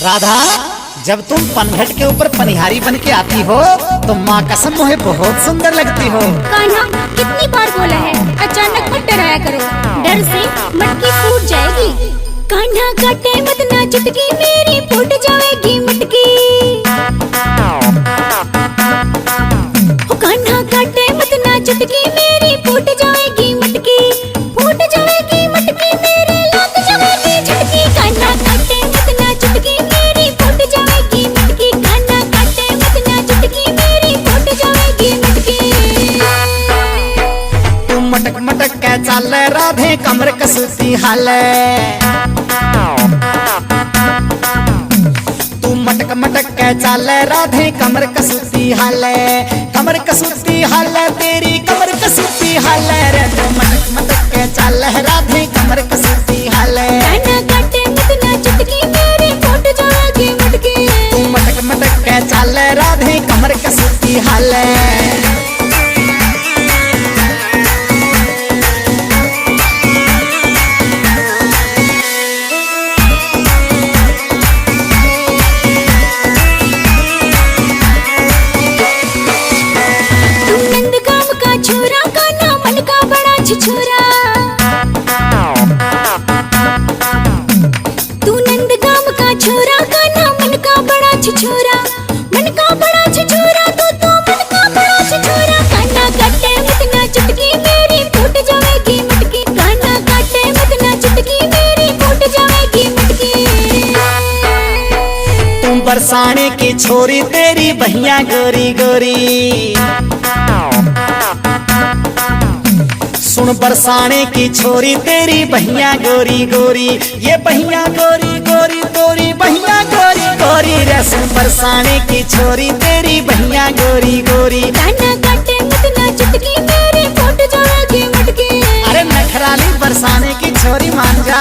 राधा, जब तुम पनघट के ऊपर पनिहारी बन के आती हो तो माँ कसम मुझे बहुत सुंदर लगती हो। कान्हा, कितनी बार बोला है अचानक मत डराया करो, डर से मटकी फूट जाएगी। कान्हा काटे मत ना चुटकी, मेरी फूट जाएगी मटकी। ओ कान्हा काटे मत ना चुटकी, मेरी फूट जाएगी मटकी। फूट जाएगी मटकी, मेरी लग जाएगी झटकी। कान्हा काटे मत ना चुटकी, मेरी फूट जाएगी मटकी। कान्हा काटे मत ना चुटकी, मेरी फूट जाएगी मटकी। तू मटक मटक के चाल राधे, कमर कसूती हाले। तू मटक मटक के चाल राधे, कमर कसूती हाले। कमर कसूती हाले, तेरी कमर कसूती हाले रे। तू मटक मटक के चाल राधे, कमर कसूती हाले। कान्हा काटे मत ना चुटकी, मेरी फूट जाएगी मटकी। तू मटक मटक के चाल राधे, कमर कसूती हाले। छिछोरा, तू नंद गांव का छोरा, कान्हा मन का बड़ा छिछोरा। मन का बड़ा छिछोरा, तू मन का बड़ा छिछोरा। कान्हा काटे मत ना चुटकी, मेरी फूट जाएगी मटकी। कान्हा काटे मत ना चुटकी, मेरी फूट जाएगी मटकी। तुम बरसाने की छोरी, तेरी बहिया गोरी गोरी। सुन बरसाने की छोरी, तेरी बहिया गोरी गोरी। ये बहिया गोरी गोरी, तोरी बहिया गोरी गोरी रे। सुन बरसाने की छोरी, तेरी बहिया गोरी गोरी। कान्हा काटे मत ना चुटकी, मेरी फूट जाएगी मटकी। अरे नखराली बरसाने की छोरी मान जा।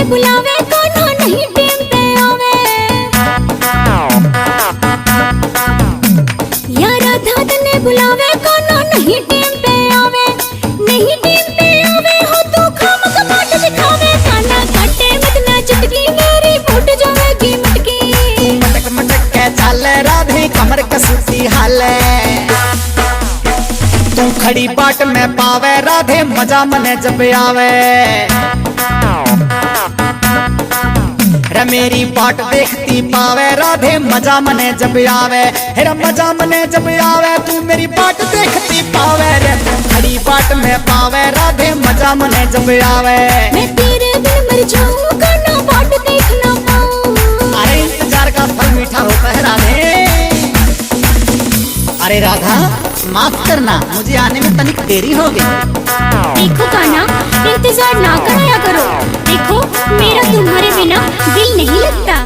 बुलावे कान्हा नहीं टेम पे आवे, या राधा तने बुलावे कान्हा नहीं टेम पे आवे। नहीं टेम पे आवे हो तो खाम कपाट दिखावे। कान्हा काटे मत ना चुटकी, मेरी फूट जाएगी मटकी। तू मटक मटक के चाल राधे, कमर कसूती हाले। तू खड़ी बाट में पावे राधे, मजा मने जब आवे रे। मेरी बाट देखती पावे राधे, मजा मने जब आवे रे। मजा मने जब आवे, तू मेरी बाट देखती पावे रे। तू खड़ी बाट में पावे राधे, मजा मने जब आवे। मैं तेरे बिन मर जाऊं, कान्हा बाट देख ना पाऊं। अरे इंतजार का फल मीठा होता है राधे। अरे राधा, माफ करना, मुझे आने में तनिक देरी हो गई। देखो कान्हा, इंतजार ना कराया करो। देखो मेरा तुम्हारे बिना दिल नहीं लगता।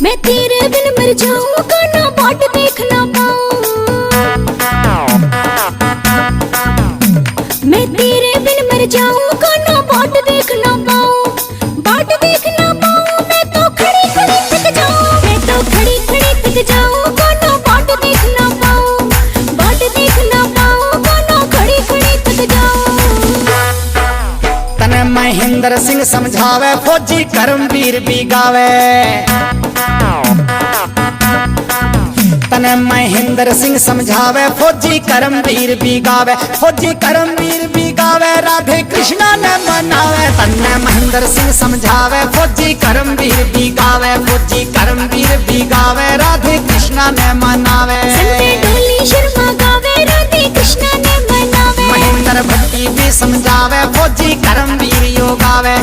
मैं तेरे बिन मर जाऊं, कान्हा बाट देख ना पाऊं। मैं तेरे बिन मर जाऊं, कान्हा बाट देख ना पाऊं। बाट देख ना पाऊं, मैं तो खड़ी खड़ी थक जाऊं। मैं तो खड़ी खड़ी थक जाऊं, कान्हा बाट देख ना पाऊं। बाट देख ना पाऊं, कान्हा खड़ी खड़ी थक जाऊं। तने महेंद्र सिंह समझावे, फौजी करमवीर भी गावे। तने महेंद्र सिंह समझावे, फौजी करमवीर भी गावे। फौजी करमवीर भी गावे, राधे कृष्णा ने मनावे। तने महेंद्र सिंह समझावे, फौजी करमवीर भी गावे। फौजी करमवीर भी गावे, राधे कृष्णा ने मनावे। संजय डोली शर्मा गावे, राधे कृष्णा ने मनावे। महेंद्र भट्टी भी समझावे, फौजी करमवीर यो गावे।